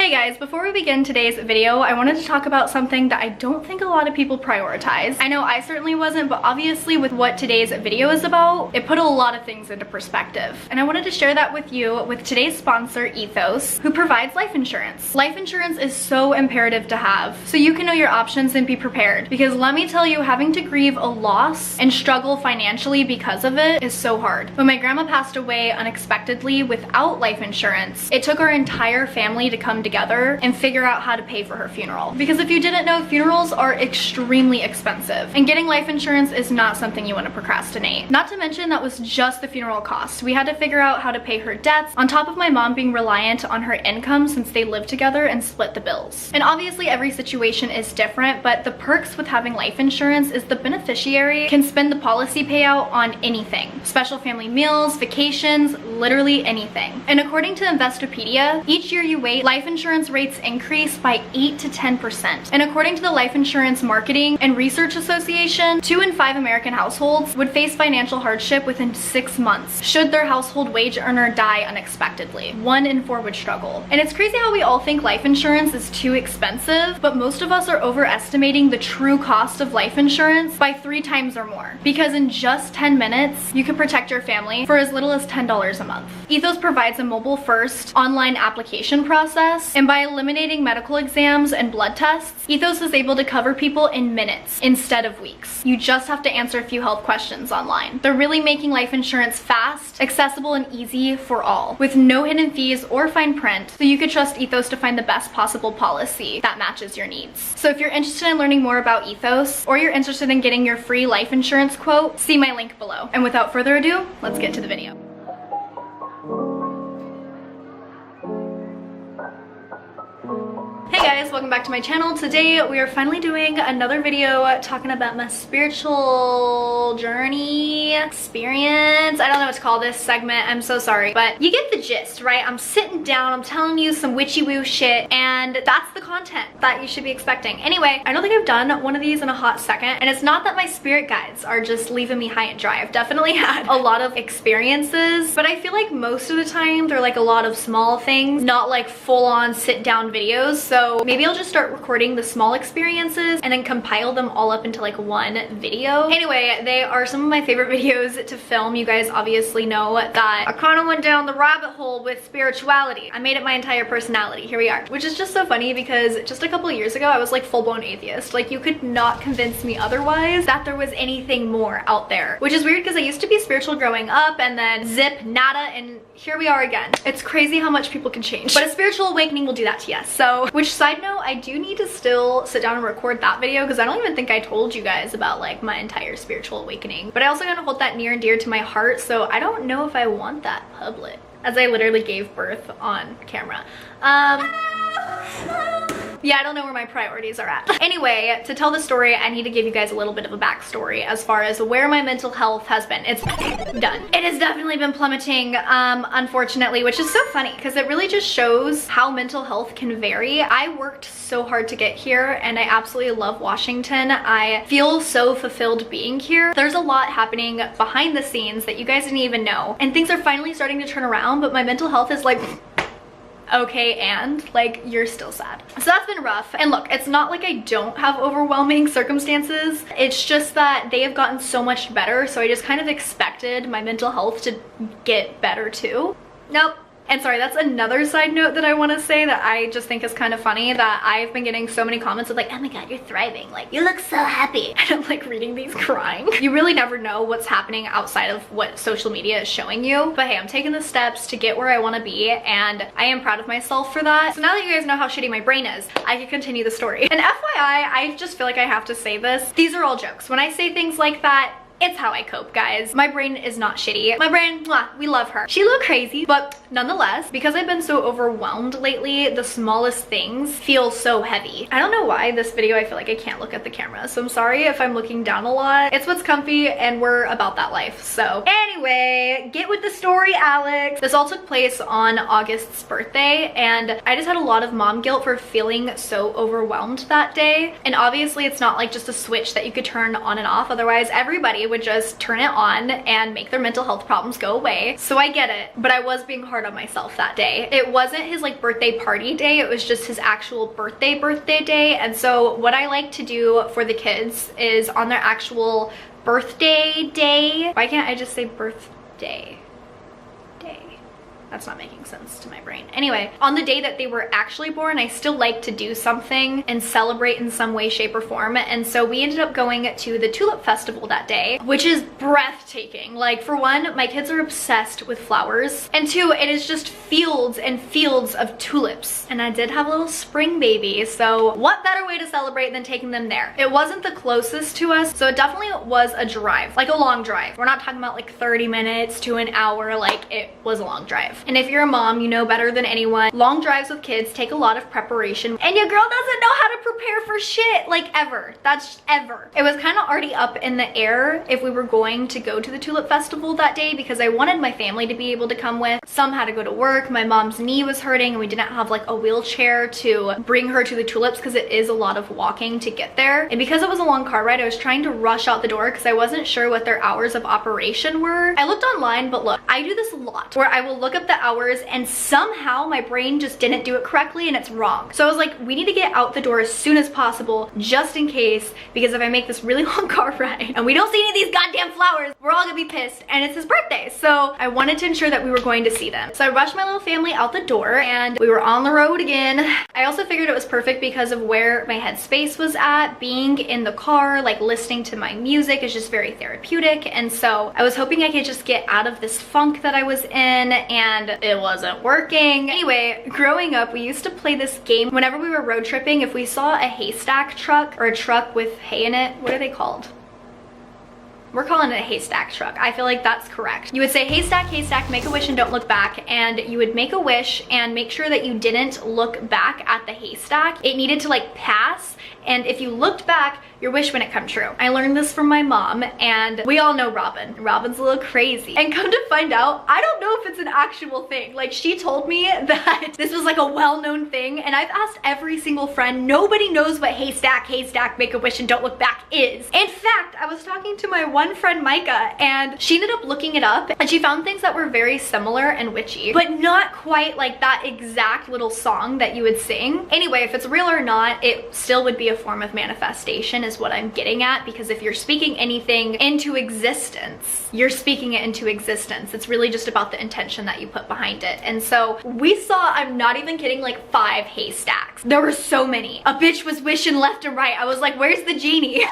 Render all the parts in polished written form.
Hey guys, before we begin today's video, I wanted to talk about something that I don't think a lot of people prioritize. I know I certainly wasn't, but obviously with what today's video is about, it put a lot of things into perspective. And I wanted to share that with you with today's sponsor, Ethos, who provides life insurance. Life insurance is so imperative to have, so you can know your options and be prepared. Because let me tell you, having to grieve a loss and struggle financially because of it is so hard. When my grandma passed away unexpectedly without life insurance, it took our entire family to come together and figure out how to pay for her funeral. Because if you didn't know, funerals are extremely expensive, and getting life insurance is not something you want to procrastinate. Not to mention, that was just the funeral cost. We had to figure out how to pay her debts, on top of my mom being reliant on her income since they lived together and split the bills. And obviously every situation is different, but the perks with having life insurance is the beneficiary can spend the policy payout on anything. Special family meals, vacations, literally anything. And according to Investopedia, each year you wait, life insurance rates increase by 8 to 10%. And according to the Life Insurance Marketing and Research Association, 2 in 5 American households would face financial hardship within 6 months should their household wage earner die unexpectedly. 1 in 4 would struggle. And it's crazy how we all think life insurance is too expensive, but most of us are overestimating the true cost of life insurance by 3 times or more. Because in just 10 minutes, you can protect your family for as little as $10 a month. Ethos provides a mobile-first online application process, and by eliminating medical exams and blood tests, Ethos is able to cover people in minutes instead of weeks. You just have to answer a few health questions online. They're really making life insurance fast, accessible, and easy for all, with no hidden fees or fine print, so you could trust Ethos to find the best possible policy that matches your needs. So if you're interested in learning more about Ethos, or you're interested in getting your free life insurance quote, see my link below. And without further ado, let's get to the video. Hey guys, welcome back to my channel. Today we are finally doing another video talking about my spiritual journey experience. I don't know what to call this segment, I'm so sorry, but you get the gist, right? I'm sitting down, I'm telling you some witchy woo shit, and that's the content that you should be expecting. Anyway, I don't think I've done one of these in a hot second, and it's not that my spirit guides are just leaving me high and dry. I've definitely had a lot of experiences, but I feel like most of the time they're like a lot of small things, not like full-on sit-down videos. So maybe I'll just start recording the small experiences and then compile them all up into like one video. Anyway, they are some of my favorite videos to film. You guys obviously know that I kind of went down the rabbit hole with spirituality. I made it my entire personality. Here we are. Which is just so funny because just a couple of years ago I was like full-blown atheist. Like you could not convince me otherwise that there was anything more out there. Which is weird because I used to be spiritual growing up and then zip, nada, and here we are again. It's crazy how much people can change. But a spiritual awakening will do that to you. So, which side note, I do need to still sit down and record that video because I don't even think I told you guys about like my entire spiritual awakening. But I also gotta hold that near and dear to my heart, so I don't know if I want that public, as I literally gave birth on camera. Yeah, I don't know where my priorities are at. Anyway, to tell the story, I need to give you guys a little bit of a backstory as far as where my mental health has been. It's done. It has definitely been plummeting, unfortunately, which is so funny because it really just shows how mental health can vary. I worked so hard to get here and I absolutely love Washington. I feel so fulfilled being here. There's a lot happening behind the scenes that you guys didn't even know, and things are finally starting to turn around, but my mental health is like okay, and like you're still sad. So that's been rough. And look, it's not like I don't have overwhelming circumstances, it's just that they have gotten so much better, so I just kind of expected my mental health to get better too. Nope. And sorry, that's another side note that I want to say that I just think is kind of funny, that I've been getting so many comments of like, oh my god, you're thriving, like you look so happy, and I'm like reading these crying. You really never know what's happening outside of what social media is showing you, but hey, I'm taking the steps to get where I want to be, and I am proud of myself for that. So now that you guys know how shitty my brain is, I can continue the story. And FYI, I just feel like I have to say this, these are all jokes. When I say things like that, it's how I cope, guys. My brain is not shitty. My brain, mwah, we love her. She a little crazy, but nonetheless, because I've been so overwhelmed lately, the smallest things feel so heavy. I don't know why this video, I feel like I can't look at the camera, so I'm sorry if I'm looking down a lot. It's what's comfy and we're about that life. So anyway, get with the story, Alex. This all took place on August's birthday, and I just had a lot of mom guilt for feeling so overwhelmed that day. And obviously it's not like just a switch that you could turn on and off, otherwise everybody would just turn it on and make their mental health problems go away. So I get it, but I was being hard on myself that day. It wasn't his like birthday party day, it was just his actual birthday day. And so what I like to do for the kids is on their actual birthday day. Why can't I just say birthday? That's not making sense to my brain. Anyway, on the day that they were actually born, I still like to do something and celebrate in some way, shape, or form. And so we ended up going to the Tulip Festival that day, which is breathtaking. Like, for one, my kids are obsessed with flowers. And two, it is just fields and fields of tulips. And I did have a little spring baby, so what better way to celebrate than taking them there? It wasn't the closest to us, so it definitely was a drive, like a long drive. We're not talking about like 30 minutes to an hour, like it was a long drive. And if you're a mom, you know better than anyone, long drives with kids take a lot of preparation, and your girl doesn't know how to prepare for shit, like ever. That's ever. It was kind of already up in the air if we were going to go to the Tulip Festival that day, because I wanted my family to be able to come with. Some had to go to work, my mom's knee was hurting, and we didn't have like a wheelchair to bring her to the tulips because it is a lot of walking to get there. And because it was a long car ride, I was trying to rush out the door because I wasn't sure what their hours of operation were. I looked online, but look, I do this a lot where I will look up the hours and somehow my brain just didn't do it correctly and it's wrong. So I was like, we need to get out the door as soon as possible just in case, because if I make this really long car ride and we don't see any of these goddamn flowers, we're all gonna be pissed, and it's his birthday. So I wanted to ensure that we were going to see them. So I rushed my little family out the door and we were on the road again. I also figured it was perfect because of where my headspace was at. Being in the car, like listening to my music is just very therapeutic. And so I was hoping I could just get out of this funk that I was in, and it wasn't working. Anyway, growing up, we used to play this game whenever we were road tripping. If we saw a haystack truck or a truck with hay in it, what are they called? We're calling it a haystack truck. I feel like that's correct. You would say haystack, haystack, make a wish and don't look back, and you would make a wish and make sure that you didn't look back at the haystack. It needed to like pass, and if you looked back, your wish wouldn't come true. I learned this from my mom, and we all know Robin. Robin's a little crazy. And come to find out, I don't know if it's an actual thing. Like, she told me that this was like a well-known thing, and I've asked every single friend. Nobody knows what haystack, haystack, make a wish and don't look back is. In fact, I was talking to my one friend Micah, and she ended up looking it up, and she found things that were very similar and witchy, but not quite like that exact little song that you would sing. Anyway, if it's real or not, it still would be a form of manifestation is what I'm getting at, because if you're speaking anything into existence, you're speaking it into existence. It's really just about the intention that you put behind it. And so we saw, I'm not even kidding, like 5 haystacks. There were so many. A bitch was wishing left and right. I was like, where's the genie?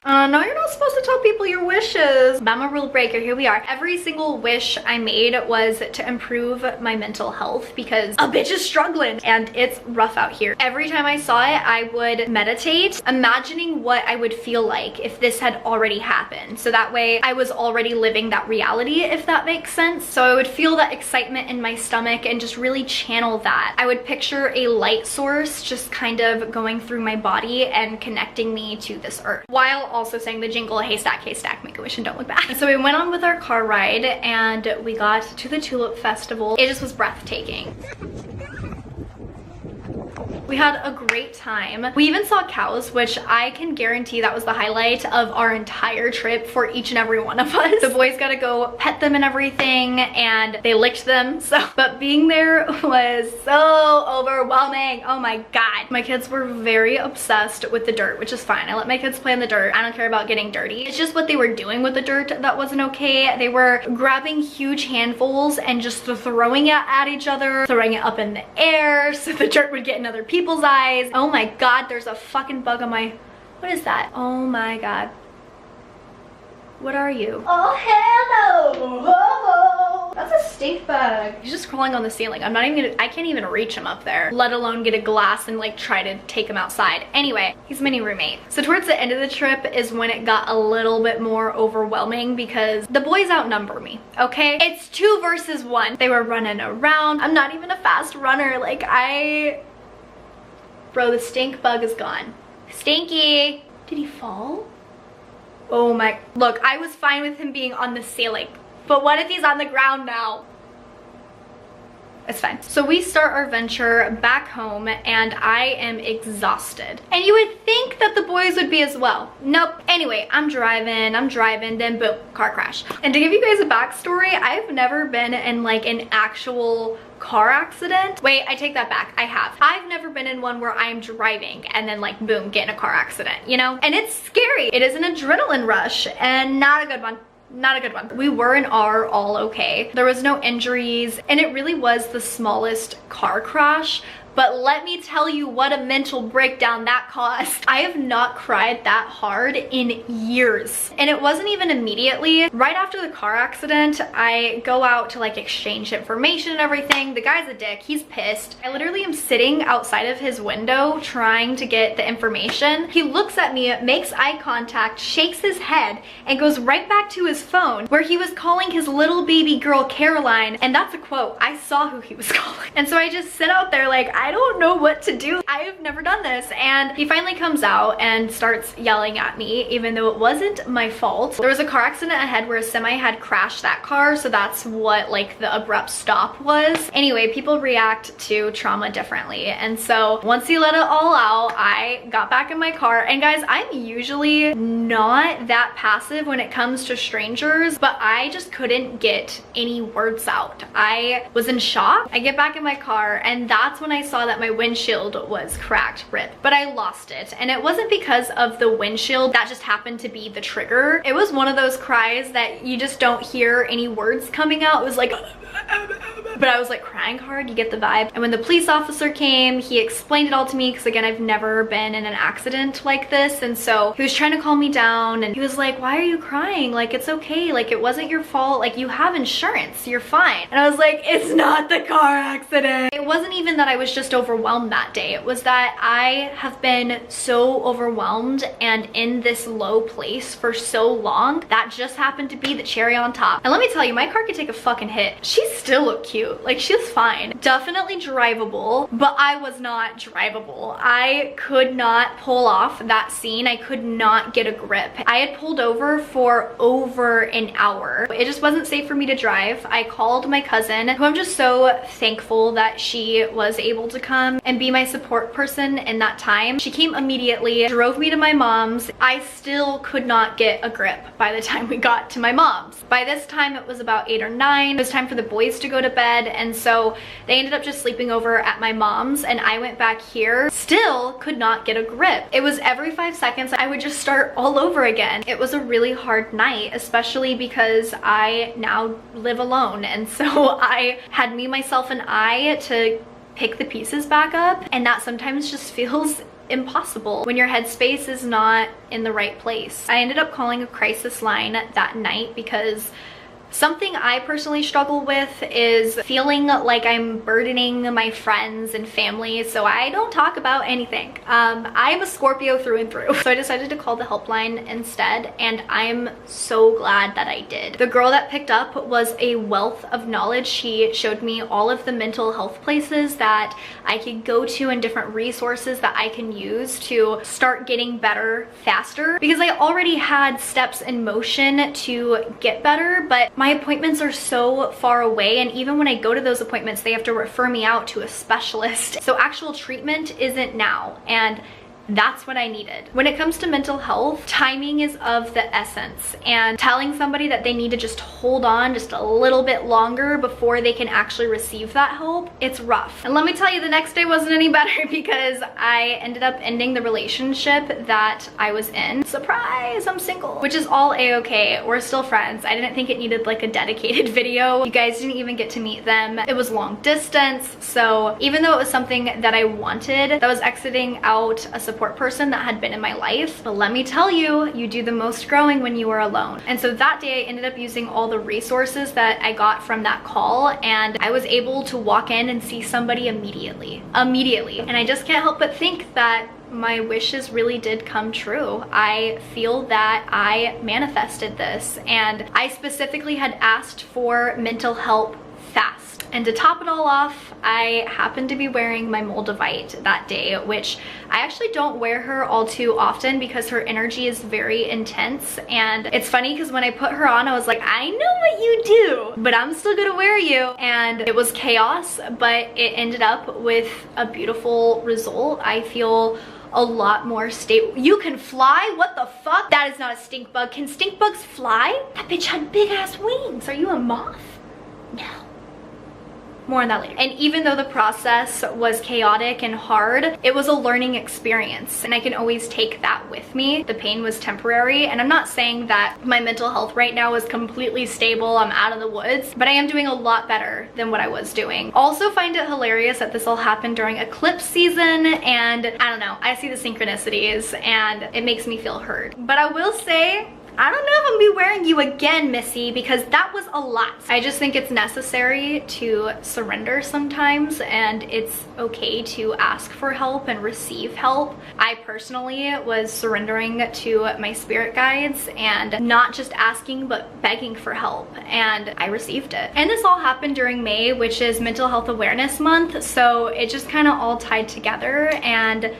No, you're not supposed to tell people your wishes. I'm a rule breaker, here we are. Every single wish I made was to improve my mental health, because a bitch is struggling and it's rough out here. Every time I saw it, I would meditate, imagining what I would feel like if this had already happened. So that way I was already living that reality, if that makes sense. So I would feel that excitement in my stomach and just really channel that. I would picture a light source just kind of going through my body and connecting me to this earth, while also saying the jingle, haystack, haystack, make a wish and don't look back. So we went on with our car ride and we got to the Tulip Festival. It just was breathtaking. We had a great time. We even saw cows, which I can guarantee that was the highlight of our entire trip for each and every one of us. The boys got to go pet them and everything, and they licked them. But being there was so overwhelming. Oh my God. My kids were very obsessed with the dirt, which is fine. I let my kids play in the dirt. I don't care about getting dirty. It's just what they were doing with the dirt that wasn't okay. They were grabbing huge handfuls and just throwing it at each other, throwing it up in the air so the dirt would get in other people's eyes. Oh my God, there's a fucking bug on my, what is that? Oh my God. What are you? Oh hell no! Oh, that's a stink bug. He's just crawling on the ceiling. I'm not even gonna, I can't even reach him up there, let alone get a glass and like try to take him outside. Anyway, he's mini roommate. So towards the end of the trip is when it got a little bit more overwhelming, because the boys outnumber me, okay? It's 2 versus 1. They were running around. I'm not even a fast runner. Like bro, the stink bug is gone. Stinky. Did he fall? Oh my, look, I was fine with him being on the ceiling, but what if he's on the ground now? It's fine. So we start our venture back home and I am exhausted. And you would think that the boys would be as well. Nope. Anyway, I'm driving, then boom, car crash. And to give you guys a backstory, I've never been in like an actual car accident. Wait, I take that back. I have. I've never been in one where I'm driving and then like boom, get in a car accident, you know? And it's scary. It is an adrenaline rush and not a good one. Not a good one. We were and are all okay. There was no injuries and it really was the smallest car crash. But let me tell you what a mental breakdown that caused. I have not cried that hard in years. And it wasn't even immediately. Right after the car accident, I go out to like exchange information and everything. The guy's a dick, he's pissed. I literally am sitting outside of his window trying to get the information. He looks at me, makes eye contact, shakes his head, and goes right back to his phone where he was calling his little baby girl Caroline. And that's a quote. I saw who he was calling. And so I just sit out there like, I don't know what to do. I have never done this. And he finally comes out and starts yelling at me, even though it wasn't my fault. There was a car accident ahead where a semi had crashed that car, so that's what like the abrupt stop was. Anyway, people react to trauma differently. And so once he let it all out, I got back in my car. And guys, I'm usually not that passive when it comes to strangers, but I just couldn't get any words out. I was in shock. I get back in my car and that's when I saw that my windshield was cracked, rip. But I lost it. And it wasn't because of the windshield. That just happened to be the trigger. It was one of those cries that you just don't hear any words coming out. It was like, but I was like crying hard, you get the vibe. And when the police officer came, he explained it all to me because again, I've never been in an accident like this. And so he was trying to calm me down and he was like, why are you crying? Like, it's okay. Like, it wasn't your fault. Like, you have insurance, you're fine. And I was like, it's not the car accident. It wasn't even that I was just overwhelmed that day. It was that I have been so overwhelmed and in this low place for so long. That just happened to be the cherry on top. And let me tell you, my car could take a fucking hit. She still looked cute. Like, she was fine. Definitely drivable, but I was not drivable. I could not pull off that scene. I could not get a grip. I had pulled over for over an hour. It just wasn't safe for me to drive. I called my cousin, who I'm just so thankful that she was able to come and be my support person in that time. She came immediately, drove me to my mom's. I still could not get a grip by the time we got to my mom's. By this time, it was about 8 or 9. It was time for the boys to go to bed, and so they ended up just sleeping over at my mom's, and I went back here. Still could not get a grip. It was every 5 seconds I would just start all over again. It was a really hard night, especially because I now live alone, and so I had me, myself, and I to pick the pieces back up, and that sometimes just feels impossible when your headspace is not in the right place. I ended up calling a crisis line that night because something I personally struggle with is feeling like I'm burdening my friends and family, so I don't talk about anything. I'm a Scorpio through and through. So I decided to call the helpline instead, and I'm so glad that I did. The girl that picked up was a wealth of knowledge. She showed me all of the mental health places that I could go to and different resources that I can use to start getting better faster, because I already had steps in motion to get better, but my appointments are so far away, and even when I go to those appointments, they have to refer me out to a specialist. So actual treatment isn't now, and that's what I needed. When it comes to mental health, timing is of the essence, and telling somebody that they need to just hold on just a little bit longer before they can actually receive that help, it's rough. And let me tell you, the next day wasn't any better because I ended up ending the relationship that I was in. Surprise, I'm single, which is all a-okay. We're still friends. I didn't think it needed like a dedicated video. You guys didn't even get to meet them. It was long distance, so even though it was something that I wanted, that was exiting out a support person that had been in my life. But let me tell you, you do the most growing when you are alone. And so that day I ended up using all the resources that I got from that call, and I was able to walk in and see somebody immediately. And I just can't help but think that my wishes really did come true. I feel that I manifested this, and I specifically had asked for mental help fast. And to top it all off, I happened to be wearing my Moldavite that day, which I actually don't wear her all too often because her energy is very intense. And it's funny because when I put her on, I was like, I know what you do, but I'm still gonna wear you. And it was chaos, but it ended up with a beautiful result. I feel a lot more stable. You can fly? What the fuck? That is not a stink bug. Can stink bugs fly? That bitch had big ass wings. Are you a moth? No. More on that later. And even though the process was chaotic and hard, it was a learning experience, and I can always take that with me. The pain was temporary, and I'm not saying that my mental health right now is completely stable, I'm out of the woods, but I am doing a lot better than what I was doing. Also find it hilarious that this all happened during eclipse season, and I don't know, I see the synchronicities and it makes me feel heard. But I will say, I don't know if I'm gonna be wearing you again, Missy, because that was a lot. I just think it's necessary to surrender sometimes, and it's okay to ask for help and receive help. I personally was surrendering to my spirit guides and not just asking but begging for help, and I received it. And this all happened during May, which is Mental Health Awareness Month, so it just kind of all tied together. And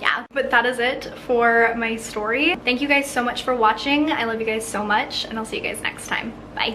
yeah, but that is it for my story. Thank you guys so much for watching. I love you guys so much, and I'll see you guys next time. Bye.